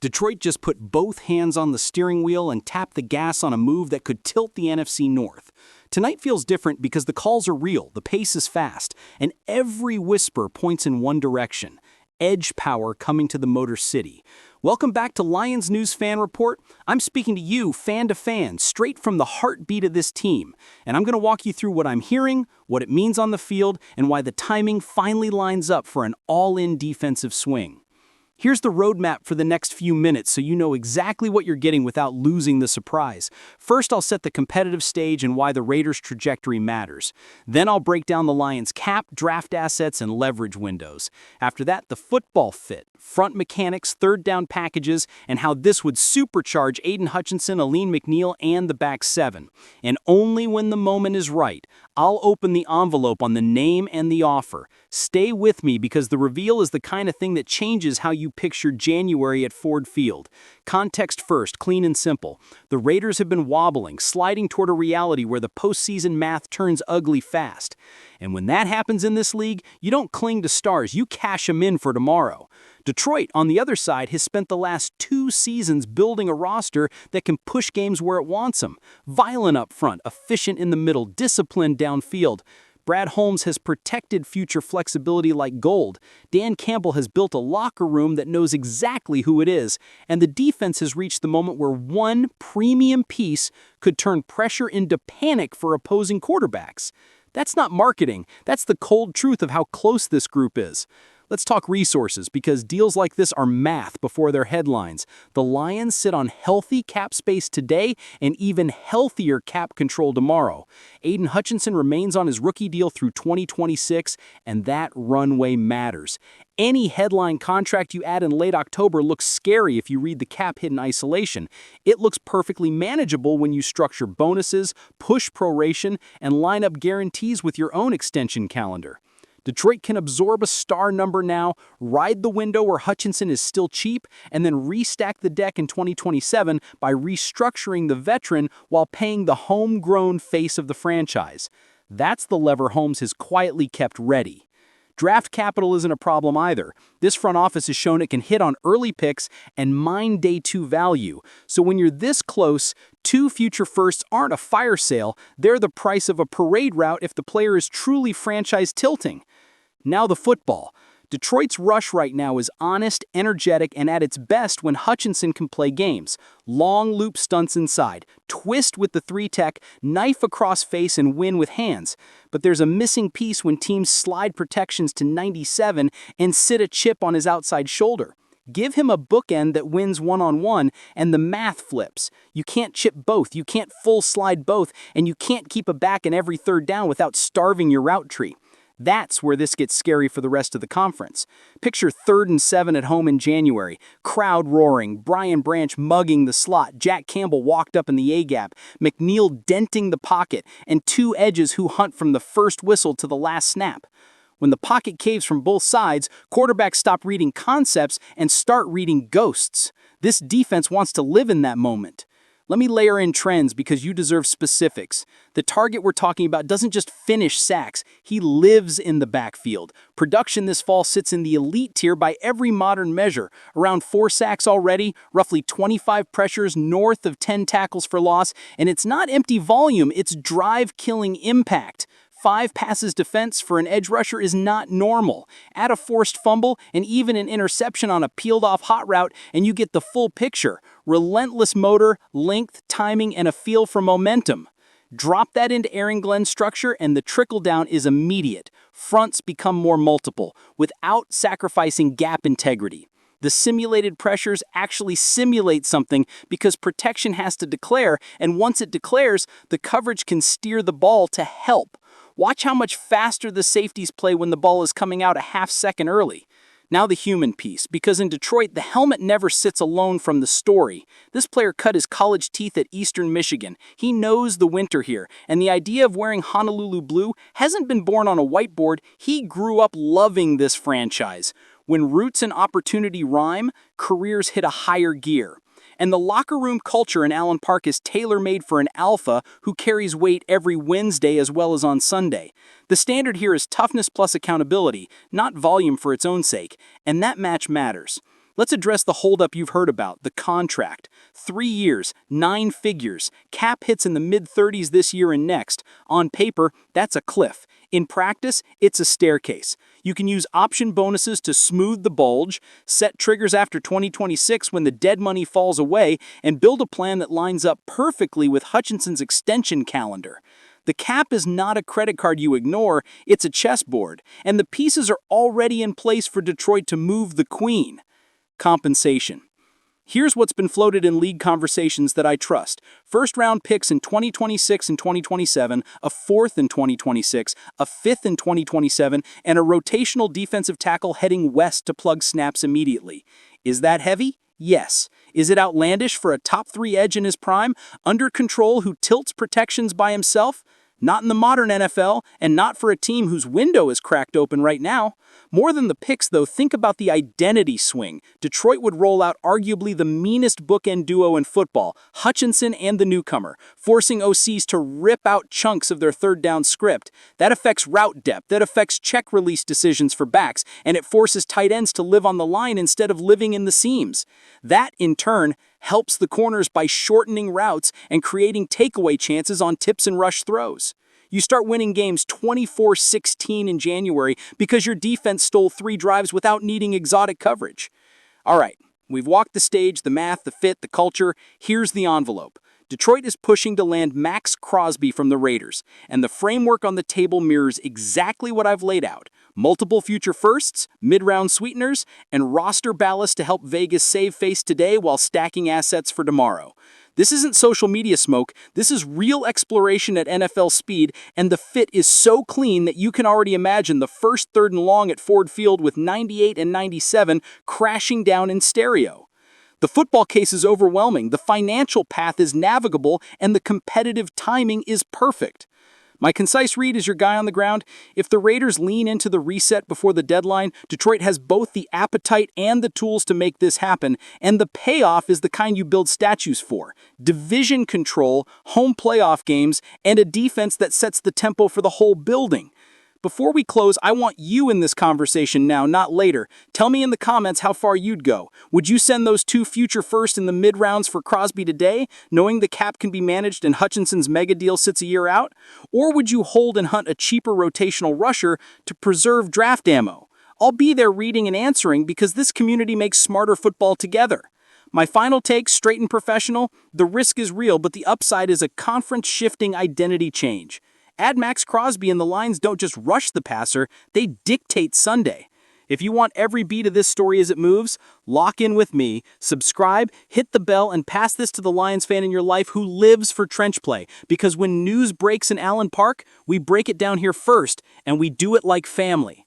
Detroit just put both hands on the steering wheel and tapped the gas on a move that could tilt the NFC North. Tonight feels different because the calls are real, the pace is fast, and every whisper points in one direction: edge power coming to the Motor City. Welcome back to Lions News Fan Report. I'm speaking to you, fan to fan, straight from the heartbeat of this team. And I'm going to walk you through what I'm hearing, what it means on the field, and why the timing finally lines up for an all-in defensive swing. Here's the roadmap for the next few minutes so you know exactly what you're getting without losing the surprise. First, I'll set the competitive stage and why the Raiders' trajectory matters. Then I'll break down the Lions' cap, draft assets, and leverage windows. After that, the football fit, front mechanics, third down packages, and how this would supercharge Aiden Hutchinson, Aleen McNeil, and the back seven. And only when the moment is right, I'll open the envelope on the name and the offer. Stay with me because the reveal is the kind of thing that changes how you picture January at Ford Field. Context first, clean and simple. The Raiders have been wobbling, sliding toward a reality where the postseason math turns ugly fast. And when that happens in this league, you don't cling to stars, you cash them in for tomorrow. Detroit, on the other side, has spent the last 2 seasons building a roster that can push games where it wants them. Violent up front, efficient in the middle, disciplined downfield. Brad Holmes has protected future flexibility like gold. Dan Campbell has built a locker room that knows exactly who it is. And the defense has reached the moment where one premium piece could turn pressure into panic for opposing quarterbacks. That's not marketing. That's the cold truth of how close this group is. Let's talk resources, because deals like this are math before they're headlines. The Lions sit on healthy cap space today and even healthier cap control tomorrow. Aiden Hutchinson remains on his rookie deal through 2026, and that runway matters. Any headline contract you add in late October looks scary if you read the cap hit in isolation. It looks perfectly manageable when you structure bonuses, push proration, and line up guarantees with your own extension calendar. Detroit can absorb a star number now, ride the window where Hutchinson is still cheap, and then restack the deck in 2027 by restructuring the veteran while paying the homegrown face of the franchise. That's the lever Holmes has quietly kept ready. Draft capital isn't a problem either. This front office has shown it can hit on early picks and mine day 2 value. So when you're this close, 2 future firsts aren't a fire sale, they're the price of a parade route if the player is truly franchise tilting. Now the football. Detroit's rush right now is honest, energetic, and at its best when Hutchinson can play games. Long loop stunts inside, twist with the 3-tech, knife across face, and win with hands. But there's a missing piece when teams slide protections to 97 and sit a chip on his outside shoulder. Give him a bookend that wins one-on-one, and the math flips. You can't chip both, you can't full slide both, and you can't keep a back in every third down without starving your route tree. That's where this gets scary for the rest of the conference. Picture 3rd and 7 at home in January. Crowd roaring, Brian Branch mugging the slot, Jack Campbell walked up in the A-gap, McNeil denting the pocket, and 2 edges who hunt from the first whistle to the last snap. When the pocket caves from both sides, quarterbacks stop reading concepts and start reading ghosts. This defense wants to live in that moment. Let me layer in trends because you deserve specifics. The target we're talking about doesn't just finish sacks, he lives in the backfield. Production this fall sits in the elite tier by every modern measure. Around 4 sacks already, roughly 25 pressures, north of 10 tackles for loss, and it's not empty volume, it's drive-killing impact. 5 passes defense for an edge rusher is not normal. Add a forced fumble and even an interception on a peeled-off hot route, and you get the full picture. Relentless motor, length, timing, and a feel for momentum. Drop that into Aaron Glenn's structure, and the trickle-down is immediate. Fronts become more multiple, without sacrificing gap integrity. The simulated pressures actually simulate something because protection has to declare, and once it declares, the coverage can steer the ball to help. Watch how much faster the safeties play when the ball is coming out a half second early. Now the human piece, because in Detroit, the helmet never sits alone from the story. This player cut his college teeth at Eastern Michigan. He knows the winter here, and the idea of wearing Honolulu blue hasn't been born on a whiteboard. He grew up loving this franchise. When roots and opportunity rhyme, careers hit a higher gear. And the locker room culture in Allen Park is tailor-made for an alpha who carries weight every Wednesday as well as on Sunday. The standard here is toughness plus accountability, not volume for its own sake, and that match matters. Let's address the holdup you've heard about, the contract. 3 years, 9 figures, cap hits in the mid-30s this year and next. On paper, that's a cliff. In practice, it's a staircase. You can use option bonuses to smooth the bulge, set triggers after 2026 when the dead money falls away, and build a plan that lines up perfectly with Hutchinson's extension calendar. The cap is not a credit card you ignore, it's a chessboard, and the pieces are already in place for Detroit to move the queen. Compensation. Here's what's been floated in league conversations that I trust. First-round picks in 2026 and 2027, a fourth in 2026, a fifth in 2027, and a rotational defensive tackle heading west to plug snaps immediately. Is that heavy? Yes. Is it outlandish for a top 3 edge in his prime, under control who tilts protections by himself? Not in the modern NFL, and not for a team whose window is cracked open right now. More than the picks, though, think about the identity swing. Detroit would roll out arguably the meanest bookend duo in football, Hutchinson and the newcomer, forcing OCs to rip out chunks of their third down script. That affects route depth, that affects check release decisions for backs, and it forces tight ends to live on the line instead of living in the seams. That, in turn, helps the corners by shortening routes and creating takeaway chances on tips and rush throws. You start winning games 24-16 in January because your defense stole 3 drives without needing exotic coverage. All right, we've walked the stage, the math, the fit, the culture. Here's the envelope. Detroit is pushing to land Max Crosby from the Raiders, and the framework on the table mirrors exactly what I've laid out. Multiple future firsts, mid-round sweeteners, and roster ballast to help Vegas save face today while stacking assets for tomorrow. This isn't social media smoke, this is real exploration at NFL speed, and the fit is so clean that you can already imagine the first 3rd and long at Ford Field with 98 and 97 crashing down in stereo. The football case is overwhelming, the financial path is navigable, and the competitive timing is perfect. My concise read is your guy on the ground. If the Raiders lean into the reset before the deadline, Detroit has both the appetite and the tools to make this happen, and the payoff is the kind you build statues for. Division control, home playoff games, and a defense that sets the tempo for the whole building. Before we close, I want you in this conversation now, not later. Tell me in the comments how far you'd go. Would you send those 2 future firsts in the mid-rounds for Crosby today, knowing the cap can be managed and Hutchinson's mega deal sits a year out? Or would you hold and hunt a cheaper rotational rusher to preserve draft ammo? I'll be there reading and answering because this community makes smarter football together. My final take, straight and professional, the risk is real, but the upside is a conference-shifting identity change. Add Max Crosby and the lines don't just rush the passer, they dictate Sunday. If you want every beat of this story as it moves, lock in with me, subscribe, hit the bell, and pass this to the Lions fan in your life who lives for trench play. Because when news breaks in Allen Park, we break it down here first, and we do it like family.